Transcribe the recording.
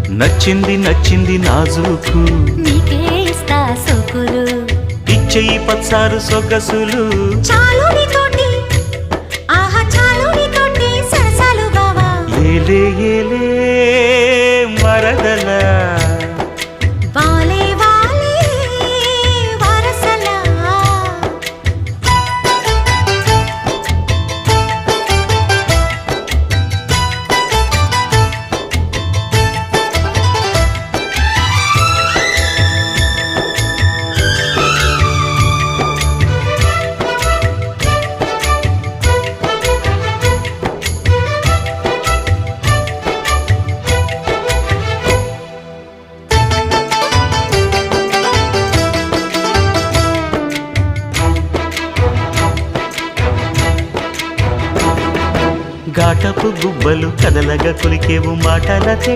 నచ్చింది నచ్చింది నాజూకు నీకే ఇస్తా సోకులు ఇచ్చేయి పచ్చారు సొగసులు చాలు నీతోటి ఆహా చాలు నీతోటి సరసాలు బావా ఏలే ఏలే మరదల వాలే వాలే వరసలా ఘాటపు గుబ్బలు కదలగా కొలికేవు మాటలతే